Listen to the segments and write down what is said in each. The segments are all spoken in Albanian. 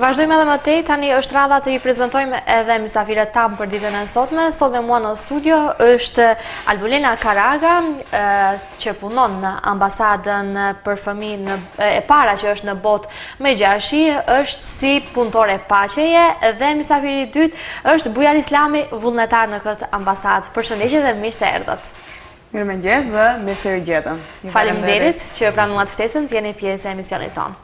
Vazhdojmë edhe më tej, tani është radha të i prezantojmë edhe mysafirët tamë për ditën e sotme. Sot me mua në studio është Albulina Karaga, që punon në ambasadën për fëmijë e para që është në botë me Gjashi, është si punëtore paqeje, dhe mysafiri i dytë është Bujar Islami, vullnetar në këtë ambasadë. Përshëndetje dhe mirë se erdhët. Mirëmëngjes dhe mirë se ju gjetëm. Faleminderit që pranuat ftesën të jeni pjesë e emisionit tonë.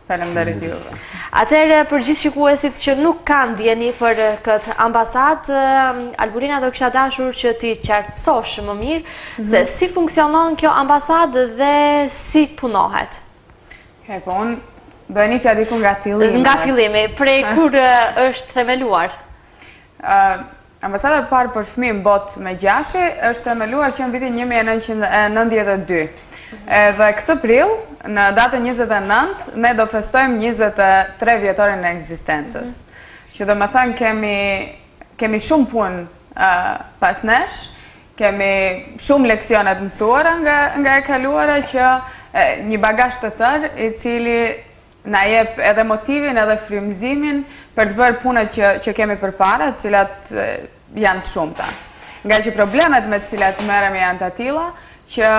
Faleminderit juve. Atëherë, për gjithë shikuesit që nuk kanë ndjeni për këtë ambasadë, Albulina do kisha dashur që ti qartësosh më mirë se si funksionon kjo ambasadë dhe si punohet. Po unë do nisja diku nga fillimi. Nga fillimi, prej kur është themeluar? Ambasada e parë për fëmijë në botë me Gjashi është themeluar që në vitin 1992. Dhe këtë prill, në datën 29, ne do festojmë 23 vjetorin e ekzistencës. Që do me thënë kemi shumë punë pas nesh, kemi shumë leksionet mësuara nga e kaluara, që një bagazh të tërë i cili na jep edhe motivin edhe frymëzimin për të bërë punët që kemi përpara, të cilat janë të shumta. Nga që problemet me të cilat merremi janë të tilla, që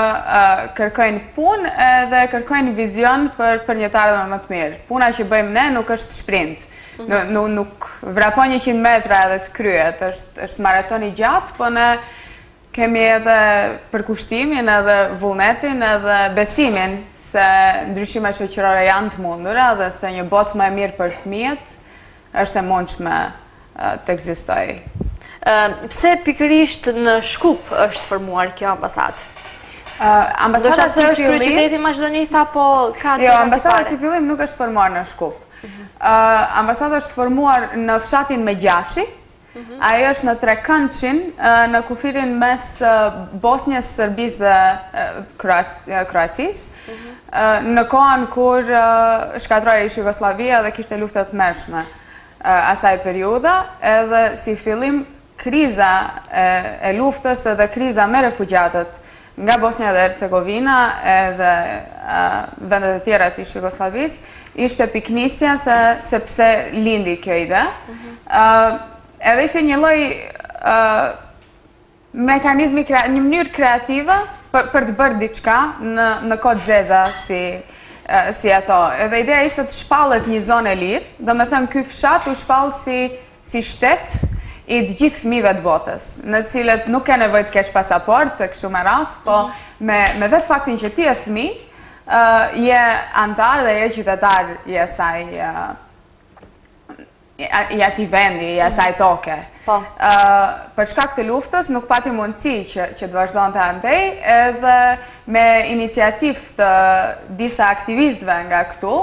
kërkojnë punë dhe kërkojnë vizion për një të ardhmë më të mirë. Puna që bëjmë ne nuk është sprint, nuk vrapon 100 metra edhe të kryet, është maraton i gjatë, po ne kemi edhe përkushtimin, edhe vullnetin, edhe besimin se ndryshimet shoqërore janë të mundura dhe se një botë më e mirë për fëmijët është e mundshme të ekzistojë. Pse pikërisht në Shkup është formuar kjo ambasadë? Ambasada si është kryeqyteti i Maqedonisë apo ka Jo, ambasada si fillim nuk është formuar në Shkup. Ambasada është formuar në fshatin me Gjashi. Ajo është në Trekëndçin, në kufirin mes Bosnjës, Serbisë dhe Kroacisë, në kohën kur shkatroi ish Jugosllavia dhe kishte lufta të tmerrshme asaj periudha, edhe si fillim kriza e luftës edhe kriza me refugjatët nga Bosnia dhe Hercegovina edhe vendet e tjera të Jugosllavisë, ishte piknisja se pse lindi kjo ide. Edhe ishte një lloj mekanizmi, një mënyrë kreative për të bërë diçka në kohë zeza si ato. Edhe ideja ishte të shpallet një zonë e lirë, do me thënë ky fshat u shpall si shtet i të gjithë fëmijëve të botës, në cilët nuk ke nevojë të kesh pasaport, të kështu me radhë, po me vetë faktin që ti je fëmijë, je antar dhe je qytetar i asaj i atij vendi, i asaj toke. Për shkak të luftës nuk pati mundësi që të vazhdonte andej, edhe me iniciativë të disa aktivistëve nga këtu,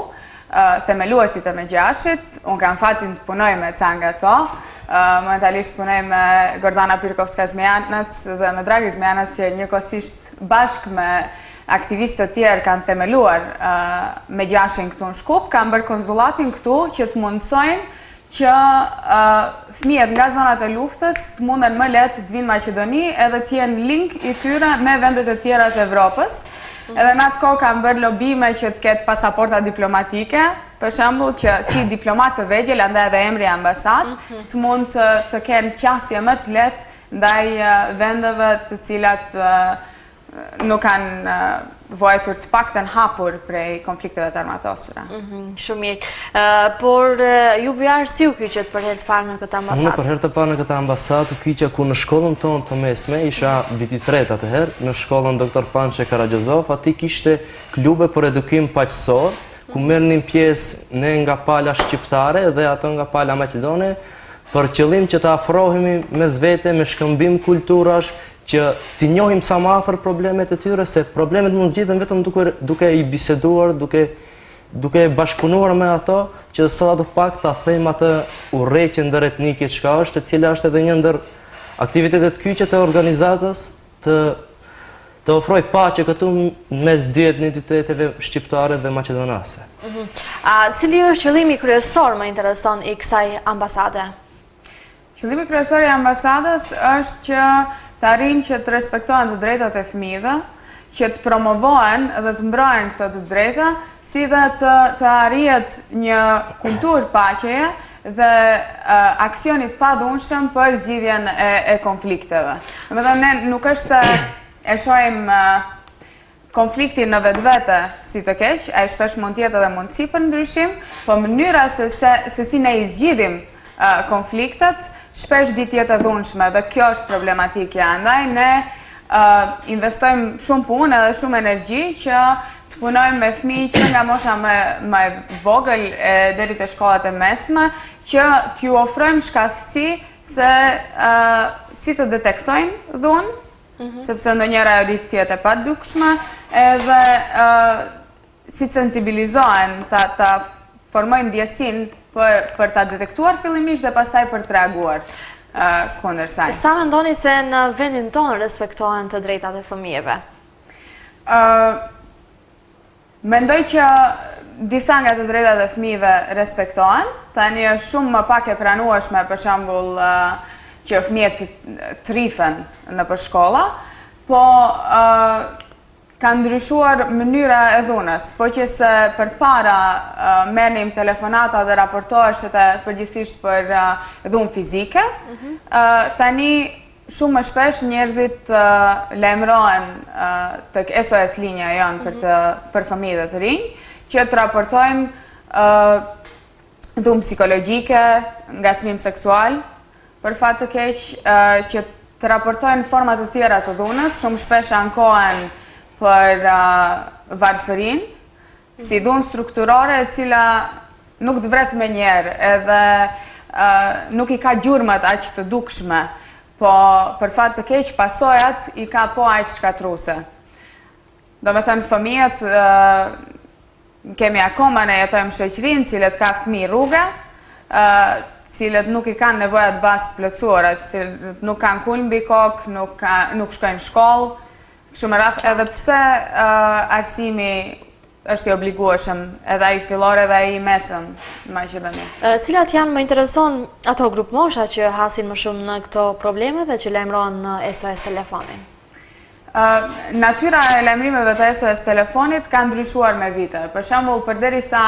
themeluesit e me Gjashit, unë kam fatin të punoj me ca nga to. Momentalisht punoj me Gordana Pirkovska-Zmijanac dhe me Dragi Zmijanac, që njëkohësisht bashkë me aktivistë të tjerë kanë themeluar me Gjashin këtu në Shkup, kanë bërë konzulatin këtu që të mundësojnë që fëmijët nga zonat e luftës të munden më lehtë të vinë Maqedoni edhe të jenë link i tyre me vendet e tjera të Evropës. Edhe në atë kohë kanë bërë lobime që të ketë pasaporta diplomatike, për shembull që si diplomat të vegjël, andaj edhe emri ambasadë, të mund të kenë qasje më të lehtë ndaj vendeve të cilat nuk kanë vojtur të paktën hapur prej konflikteve të armatosura. Shumë mirë. Por ju Bujar, si u kyqet për herë të parë në këtë ambasadë? Unë për herë të parë në këtë ambasadë u kyqja ku në shkollën tonë të mesme, isha viti 3 atëherë, në shkollën Dr. Pançe Karagjozov, ati kishte klube për edukim paqësor, ku merrnin pjesë ne nga pala shqiptare dhe ato nga pala maqedone, për qëllim që të afrohemi mes vete me shkëmbim kulturash, që t'i njohim sa më afër problemet e tyre, se problemet mund zgjidhen vetëm duke i biseduar, duke bashkëpunuar me ato, që sa të pak ta thejmë atë urrëqen ndëretnike çka është, e cila është edhe një ndër aktivitetet kyçe të organizatës të ofroj paqe këtu mes dy etniteteve shqiptare dhe maqedonase. Cili është qëllimi kryesor, më intereson, i kësaj ambasade? Qëllimi kryesor i ambasadës është që të arrijnë që të respektohen të drejtat e fëmijëve, që të promovohen dhe të mbrohen këto të drejta, si si dhe të arrijet një kulturë paqeje dhe aksionit pa dhunshëm për zgjidhjen e konflikteve. Ne nuk është e shohim konfliktin në vetvete si të keq, ai shpesh mund të jetë edhe mundësi për ndryshim, po mënyra se si ne i zgjidhim konfliktet shpesh di të jetë e dhunshme dhe kjo është problematikja. Andaj ne investojmë shumë punë edhe shumë energji që të punojmë me fëmijë që nga mosha më e vogël deri te shkollat e mesme, që t'ju ofrojmë shkathësi se si të detektojnë dhunë, sepse ndonjëra ajo ditë të jetë e padukshme, edhe si të sensibilizohen, ta formojnë ndjesinë për ta detektuar fillimisht dhe pastaj për të reaguar kundër saj. Sa mendoni se në vendin tonë respektohen të drejtat e fëmijëve? Mendoj që disa nga të drejtat e fëmijëve respektohen, tani është shumë më pak e pranueshme për shembull që fëmijët trifen nëpër shkolla, po ka ndryshuar mënyra e dhunës, po që se përpara merrnim telefonata dhe raportoheshet përgjithsisht për dhunë fizike, tani shumë më shpesh njerëzit lajmërohen tek SOS linja jonë për fëmijë dhe të rinj, që të raportojnë dhunë psikologjike, ngacmim seksual, për fat të keq, që të raportojnë format të tjera të dhunës, shumë shpesh ankohen për varfërin, si dhunë strukturore e cila nuk të vret me njerë, edhe nuk i ka gjurmat aq të dukshme, po për fat të keq pasojat i ka po aq shkatruse. Do me thënë fëmijët, kemi akoma ne jetojmë shoqërinë cilët ka fëmijë rruge, cilët nuk i kanë nevojat bazë të plotësuara, cilët nuk kanë kulm mbi kokë, nuk shkojnë në shkollë, shumë rreth edhe pse arsimi është i obligueshëm, edhe ai fillor edhe ai mesëm në Maqedoni. Cilat janë më intereson ato grup mosha që hasin më shumë në këto probleme dhe që lajmërohen në SOS telefonin? Natyra e lajmërimeve të SOS telefonit ka ndryshuar me vite. Për shembull, përderisa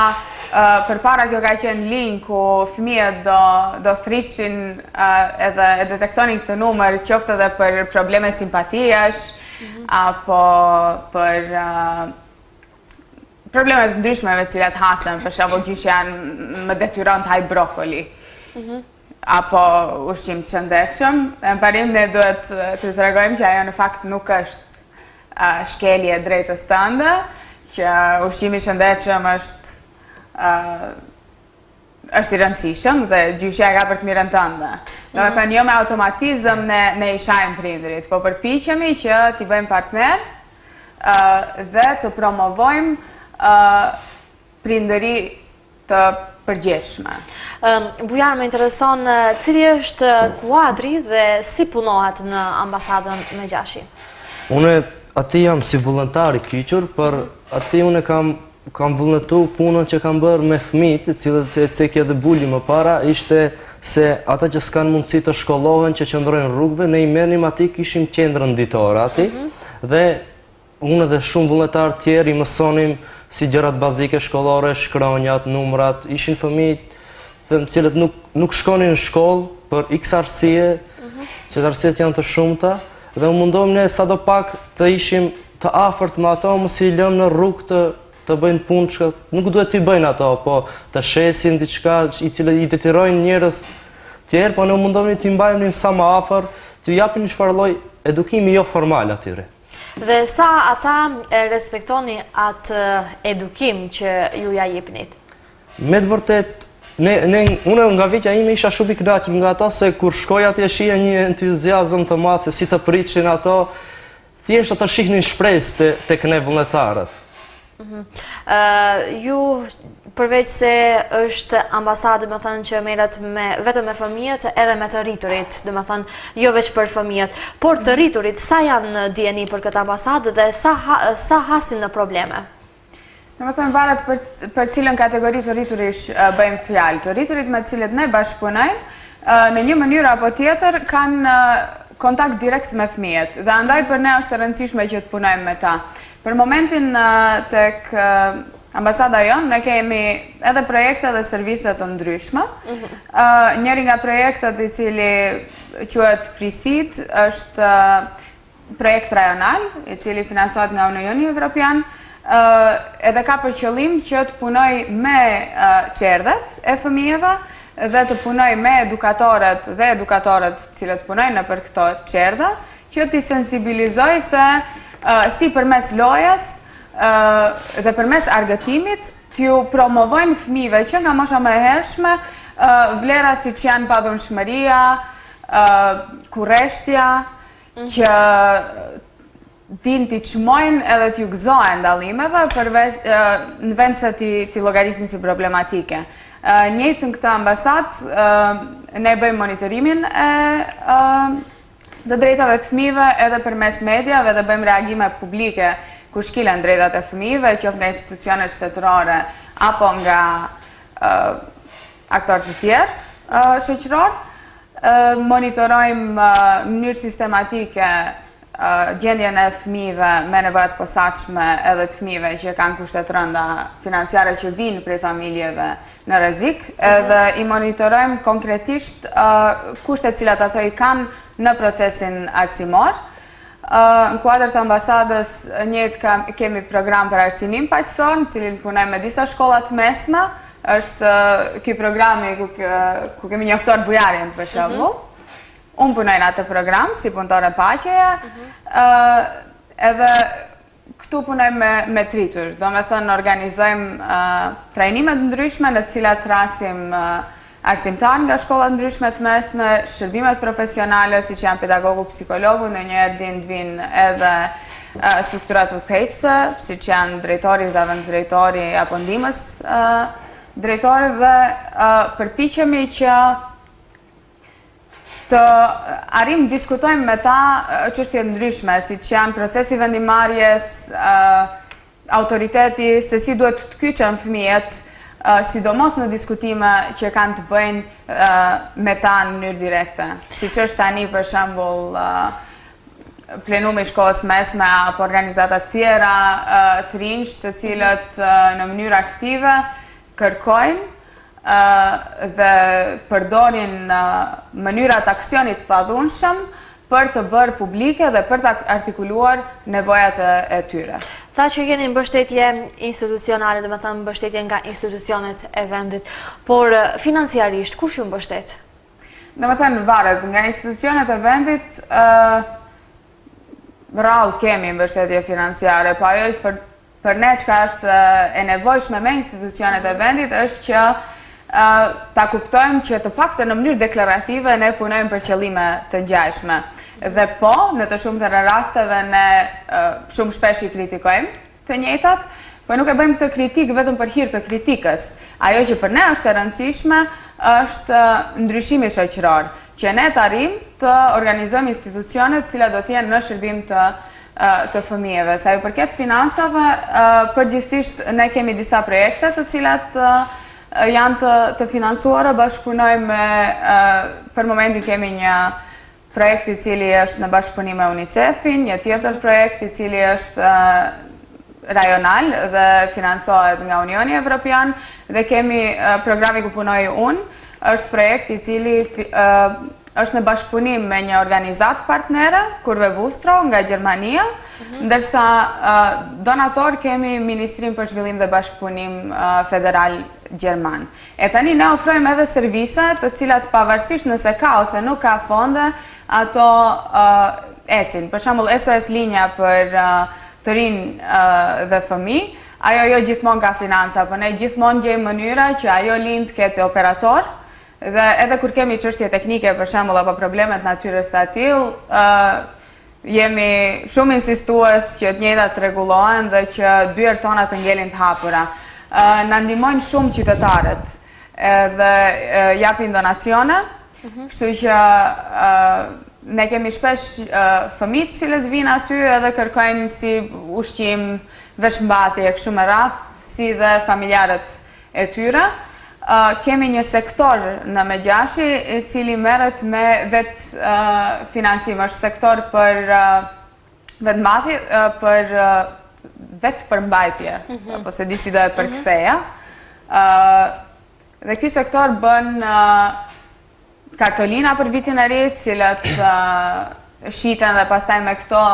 përpara kjo ka qenë linjë ku fëmijët do thrishin edhe detektonin këtë numër, qoftë edhe për probleme simpatiash, apo për problemet ndryshme cilat hasen, për shembull gjyqja më detyron të haj brokoli, apo ushqim të shëndetshëm. Në parim ne duhet të tregojmë që ajo në fakt nuk është shkelje e drejtës tënde, që ushqimi i shëndetshëm është i rëndësishëm dhe gjyqja ka për të mirën tënde. Domethënë jo me automatizëm ne i shajmë prindërit, po përpiqemi që t'i bëjmë partner dhe të promovojmë prindëri të përgjegjshme. Bujar, më intereson cili është kuadri dhe si punohet në ambasadën Megjashi? Unë ati jam si vullnetar i kyqur, për ati unë kam vullnetu punën që kam bërë me fëmijët, cilët e cekja dhe bulli më para, ishte se ata që s'kan mundësi të shkollohen, që qëndrojnë rrugëve, ne i merrnim ati, kishim qendrën ditore ati, dhe unë dhe shumë vullnetar tjerë i mësonim si gjërat bazike shkollore, shkronjat, numrat, ishin fëmijë cilët nuk shkonin në shkollë për x arsye, që të arsyet janë të shumta, dhe u mundohëm ne sa do pak të ishim të afërt me ato, mos i lëmë në rrugë të bëjnë punë që nuk duhet t'i bëjnë ato, po të shesin diçka i cilët i detyrojnë njerëz tjerë, po ne u mundohemi t'i mbajmë sa më afër, t'u japim një çfarë lloj edukimi jo formal atyre. Dhe sa ata e respektoni atë edukim që ju ja jepnit? Me të vërtet, unë nga vjeqja ime isha shumë i kënaqur nga ata, se kur shkoj atje shija një entuziazëm të madh se si të pritëshin ato, thjesht ata shihnin shpresë tek ne vullnetarët. Ju përveç se është ambasadë, më thënë që merret vetëm me fëmijët, edhe me të rriturit, dhe më thënë jo veç për fëmijët, por të rriturit, sa janë dijeni për këtë ambasadë dhe sa hasin në probleme? Në më thënë varet për cilën kategori të rriturish bëjmë fjalë. Të rriturit me cilët ne bashkëpunojmë, në një mënyrë apo tjetër kanë kontakt direkt me fëmijët, dhe andaj për ne është e rëndësishme që të punojmë me ta. Për momentin tek ambasada jonë, ne kemi edhe projekte dhe servise të ndryshme. Njëri nga projektet i cili quhet Prisit është projekt rajonal, i cili finansohet nga Unioni Evropian, edhe ka për qëllim që të punoj me qerdhet e fëmijëve dhe të punoj me edukatorët dhe edukatorët cilët punojnë në për këto qerdhe, që t'i sensibilizoj se si përmes lojës dhe përmes argëtimit t'ju promovojnë fëmijëve që nga mosha më e hershme vlera si që janë padhunshmëria, kurreshtja, që din t'i çmojnë edhe t'ju gëzojnë dallimeve në vend se t'i llogarisin si problematike. Njëjtën këtë ambasadë ne bëjmë monitorimin të drejtave të fëmijëve edhe përmes mediave dhe bëjmë reagime publike ku shkilen drejtat e fëmijëve, qoftë nga institucionet shtetërore apo nga aktorë të tjerë shoqëror. Monitorojmë në mënyrë sistematike gjendjen e fëmijëve me nevojat posaçme edhe të fëmijëve që kanë kushte të rënda financiare që vinë prej familjeve në rrezik, edhe i monitorojmë konkretisht kushtet cilat ato i kanë në procesin arsimor. Në kuadër të ambasadës kemi program për arsimim paqësor, në cilin punojmë me disa shkollat mesme. Është ky programi ku kemi njoftuar bujarin për shembull. Unë punoj në atë program si punëtore paqeje, edhe këtu punoj me tritur. Do me thënë organizojmë trajnimet ndryshme në cilat rasim arsimtar nga shkollat ndryshme të mesme, shërbimet profesionale si që janë pedagogu, psikologu, në njëherë din të vinë edhe strukturat udhëheqëse, si që janë drejtori, zavendëdrejtori apo ndihmës drejtori dhe përpiqemi që të arrim diskutojmë me ta çështje ndryshme, si që janë procesi vendimarrjes, autoriteti, se si duhet të kyçen fëmijët, sidomos në diskutime që kanë të bëjnë me ta në mënyrë direkte. Si që është tani për shembull plenumi i shkollës mesme apo organizata tjera të rinj të cilët në mënyrë aktive kërkojnë dhe përdorin mënyrat aksionit padhunshëm për të bërë publike dhe për të artikuluar nevojat e tyre. Tha që keni mbështetje institucionale, dhe me thëmë mbështetje nga institucionet e vendit, por financiarisht, kush ju mbështet? Dhe me thënë varet, nga institucionet e vendit rrallë kemi mbështetje financiare, po ajo për ne çka është e nevojshme me institucionet e vendit është që ta kuptojmë që të paktën në mënyrë deklarative ne punojmë për qëllime të ngjashme. Dhe po, në të shumtën e rasteve ne shumë shpesh i kritikojmë të njëjtat, po nuk e bëjmë këtë kritikë vetëm për hir të kritikës. Ajo që për ne është e rëndësishme është ndryshimi shoqëror, që ne të arrijmë të organizojmë institucione të cilat do të jenë në shërbim të fëmijëve. Sa ju përket financave, përgjithsisht ne kemi disa projekte të cilat janë të financuara, bashkëpunojmë për momentin kemi një projekt i cili është në bashkëpunim me UNICEF-in, një tjetër projekt i cili është rajonal dhe financohet nga Unioni Evropian, dhe kemi programi ku punoj unë, është projekt i cili është në bashkëpunim me një organizatë partnere, Kurve Vustro, nga Gjermania, ndërsa donator kemi Ministrinë për Zhvillim dhe Bashkëpunim Federal Gjerman. E tani ne ofrojmë edhe servise të cilat pavarësisht nëse ka ose nuk ka fonde, ato ecin. Për shembull SOS linja për të rinj dhe fëmijë, ajo jo gjithmonë ka financa, por ne gjithmonë gjejmë mënyra që ajo lind ketë operator. Dhe edhe kur kemi çështje teknike, për shembull, apo problemet natyrës të atill, jemi shumë insistues që të njëjtat të rregullohen dhe që dyert tona të ngelin të hapura. Na ndihmojnë shumë qytetarët dhe japin donacione, kështu që ne kemi shpesh fëmijë të cilët vinë aty edhe kërkojnë si ushqim, veshmbathje, kështu me radhë, si dhe familjarët e tyre. Kemi një sektor në Megjashi i cili merret me vetë financim, është sektor për vetëmbajtje, për vetë përmbajtje, apo se di si do e përktheja. Dhe ky sektor bën kartolina për vitin e ri, cilët shiten dhe pastaj me këto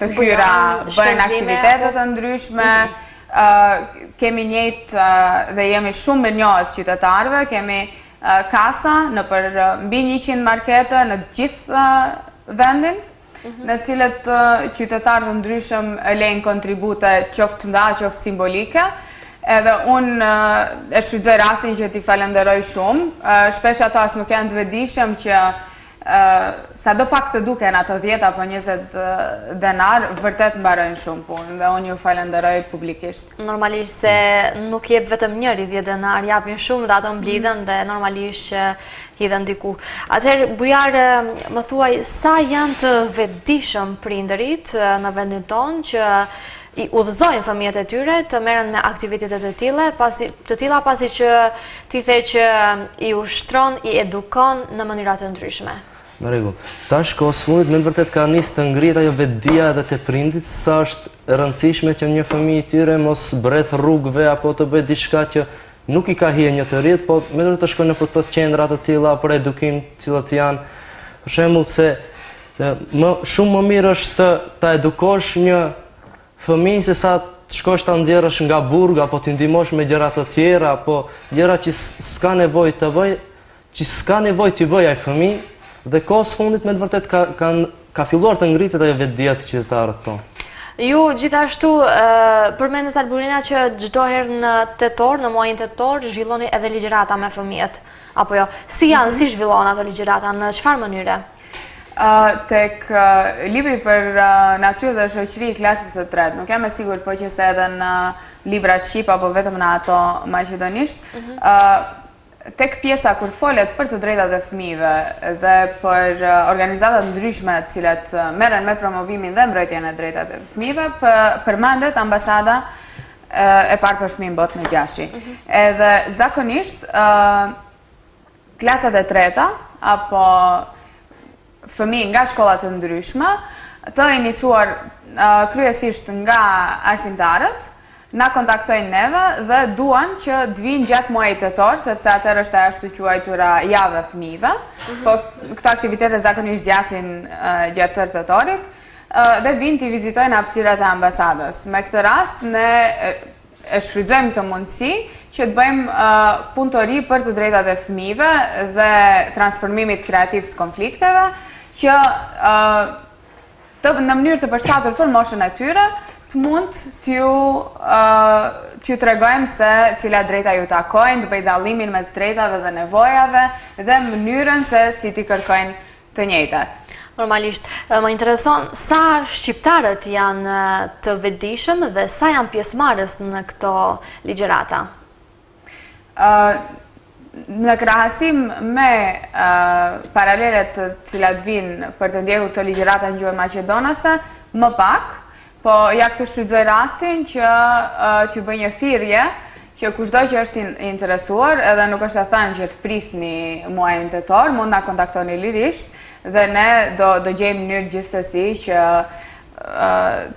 të hyra bëjnë aktivitete të ndryshme. Kemi njëjtë dhe jemi shumë mirënjohës qytetarëve, kemi kasa në për mbi 100 markete në gjithë vendin, në cilët qytetarët ndryshëm lejnë kontribute qoftë nda, qoftë simbolike. Edhe unë e shfrytëzoj rastin që t'i falenderoj shumë. Shpesh ato as nuk janë të vetëdijshëm që sa do pak të duken ato 10 apo 20 denar, vërtet mbarojnë shumë punë dhe unë ju falenderoj publikisht. Normalisht se nuk jep vetëm njëri 10 denar, japin shumë dhe ato mblidhen dhe normalisht hidhen diku. Atëherë, Bujar, më thuaj, sa janë të vetëdijshëm prindërit në vendin tonë që i udhëzojnë fëmijët e tyre të merren me aktivitete të tilla pasi që ti the që i ushtron, i edukon në mënyra të ndryshme. Në rregull. Tash kohës fundit me vërtet ka nisë të ngrihet ajo vetdia edhe te prindit sa është e rëndësishme që një fëmijë i tyre mos breth rrugëve apo të bëjë diçka që nuk i ka hije një të rrit, po me të shkojnë në këto qendra të tilla për edukim, të cilat janë për shembull se shumë më mirë është ta edukosh një fëmijë se sa të shkosh ta nxjerrësh nga burg apo t'i ndihmosh me gjëra të tjera apo gjëra që s'ka nevojë të bëj, që s'ka nevojë t'i bëj ai fëmijë. Dhe kohës fundit me të vërtet ka filluar të ngritet ajo vetdia të qytetarët tonë. Ju gjithashtu përmendet Albulina që çdo herë në tetor, në muajin tetor, zhvilloni edhe ligjërata me fëmijët. Apo jo, si zhvillohen ato ligjërata, në çfarë mënyre? Tek libri për natyrë dhe shoqëri i klasës së tretë, nuk jam e sigurt po që se edhe në librat shqip apo vetëm në ato maqedonisht. Tek pjesa kur folet për të drejtat e fëmijëve dhe për organizatat ndryshme të cilat merren me promovimin dhe mbrojtjen e drejtave të fëmijëve, përmendet ambasada e parë për fëmijë në botë në Gjashi. Edhe zakonisht klasat e treta apo fëmijë nga shkolla të ndryshme të iniciuar kryesisht nga arsimtarët na kontaktojnë neve dhe duan që të vinë gjatë muajit tetor, sepse atëherë është ajo të quajtura javë e fëmijëve, po këto aktivitete zakonisht zgjasin gjatë tërë tetorit dhe vinë të vizitojnë hapësirat e ambasadës. Me këtë rast ne e shfrytëzojmë këtë mundësi që të bëjmë punëtori për të drejtat e fëmijëve dhe transformimit kreativ të konflikteve, që në mënyrë të përshtatur për moshën e tyre, të mund t'ju tregojmë se cilat drejta ju takojnë, të bëjë dallimin mes drejtave dhe nevojave dhe mënyrën se si t'i kërkojnë të njëjtat. Normalisht, më intereson sa shqiptarët janë të vetëdijshëm dhe sa janë pjesëmarrës në këto ligjërata? Në krahasim me paralelet të cilat vinë për të ndjekur këto ligjërata në gjuhën maqedonase, më pak, po ja këtu shfrytëzoj rastin që t'ju bëj një thirrje që kushdo që është interesuar, edhe nuk është e thënë që të prisni muajin tetor, mund na kontaktoni lirisht dhe ne do gjejmë mënyrë gjithsesi që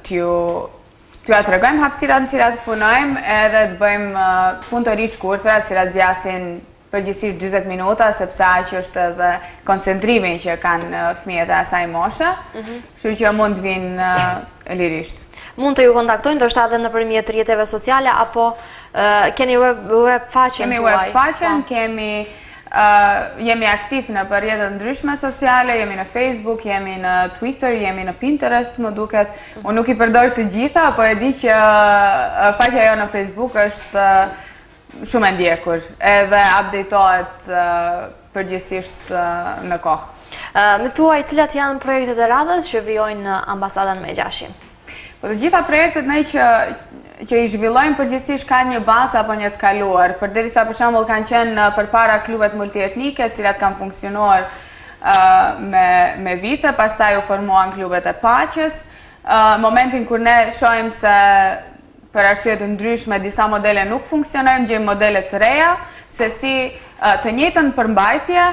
t'ju tregojmë hapësirat në cilat punojmë edhe të bëjmë punëtori të shkurtra, të cilat zgjasin përgjithsisht 40 minuta, sepse aq është edhe koncentrimi që kanë fëmijët e asaj moshe, kështu që mund të vinë lirisht. Mund të ju kontaktojnë, ndoshta edhe nëpërmjet rrjeteve sociale apo keni web faqen? Kemi web faqen, jemi aktiv në rrjete ndryshme sociale, jemi në Facebook, jemi në Twitter, jemi në Pinterest, më duket. Unë nuk i përdor të gjitha, po e di që faqja jo në Facebook është shumë e ndjekur, edhe updatetohet përgjithsisht në kohë. Më thuaj, cilat janë projektet e radhës që vijojnë në ambasadën me Gjashi? Po të gjitha projektet ne që i zhvillojmë përgjithsisht ka një bazë apo një të kaluar, përderisa për shembull kanë qenë përpara klubet multietnike, të cilat kanë funksionuar me vite, pastaj u formuan klubet e paqes. Momentin kur ne shohim se për arsye të ndryshme disa modele nuk funksionojnë, gjejmë modele të reja, se si të njëjtën përmbajtje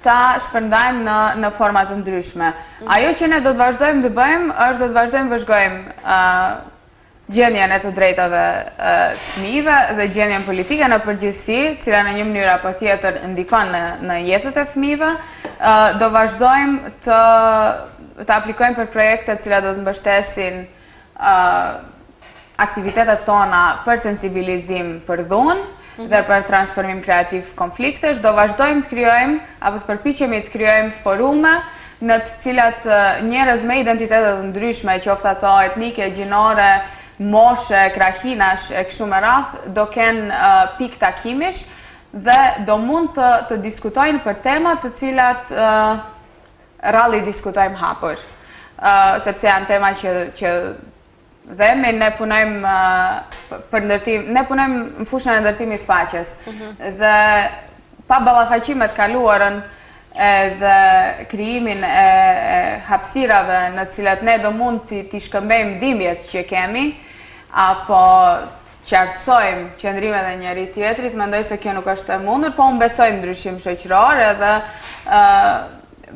ta shpërndajmë në format të ndryshme. Ajo që ne do të vazhdojmë të bëjmë, është do të vazhdojmë vëzhgojmë gjendjen e të drejtave të fëmijëve dhe gjendjen politike në përgjithësi, cila në një mënyrë apo tjetër ndikon në jetët e fëmijëve. Do vazhdojmë të aplikojmë për projekte cila do të mbështesin aktivitetet tona për sensibilizim për dhunë dhe për transformim kreativ konfliktesh. Do vazhdojmë të krijojmë apo të përpiqemi të krijojmë forume në të cilat njerëz me identitete të ndryshme, qoftë ato etnike, gjinore, moshe, krahinash e kështu me radh, do kenë pikë takimish dhe do mund të diskutojnë për temat të cilat rralli diskutojmë hapur. Sepse janë tema që dhemi, ne punojmë për ndërtim, ne punojmë në fushën e ndërtimit të paqes. Dhe pa ballafaqimet kaluarën dhe krijimin e hapësirave në cilat ne do mund t'i shkëmbejmë dhimbjet që kemi, apo të qartësojmë qëndrimet e njëri tjetrit, mendoj se kjo nuk është e mundur, po unë besoj në ndryshim shoqëror edhe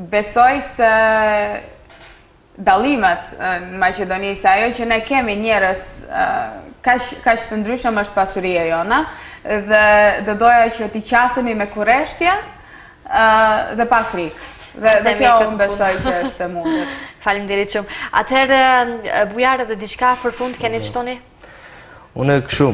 besoj se dallimet në Maqedoni, se ajo që ne kemi njerëz kaq të ndryshëm është pasuria jona, dhe do doja që t'i qasemi me kurreshtje dhe pa frikë. Dhe kjo unë besoj që është e mundur. Faleminderit shumë. Atëherë, Bujar, edhe diçka për fund keni të shtoni? Unë kështu,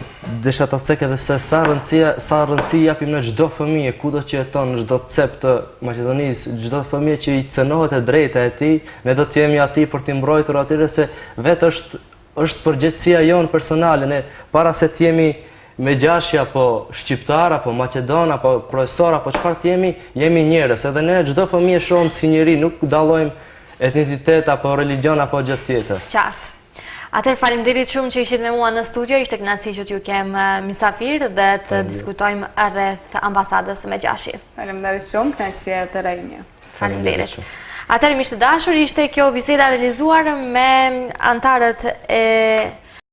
desha ta cek edhe se sa rëndësi japim në çdo fëmijë, kudo që jeton në çdo cep të Maqedonisë, çdo fëmijë që i cënohet e drejta e tij, ne do të jemi aty për t'i mbrojtur atyre, se vetë është përgjegjësia jonë personale, ne para se të jemi me gjashja, apo shqiptar, apo maqedon, apo profesor, apo çfarë të jemi njerëz. Edhe ne çdo fëmijë shohim si njeri, nuk dallojmë etnicitet apo religjion apo gjë tjetër. Qartë. Atëherë faleminderit shumë që ishit me mua në studio, ishte kënaqësi që t'ju kem mysafir dhe të diskutojmë rreth ambasadës me Gjashi. Faleminderit shumë, kënaqësia e tëra ime. Faleminderit. Atëherë miq të dashur, ishte kjo biseda realizuar me antarët e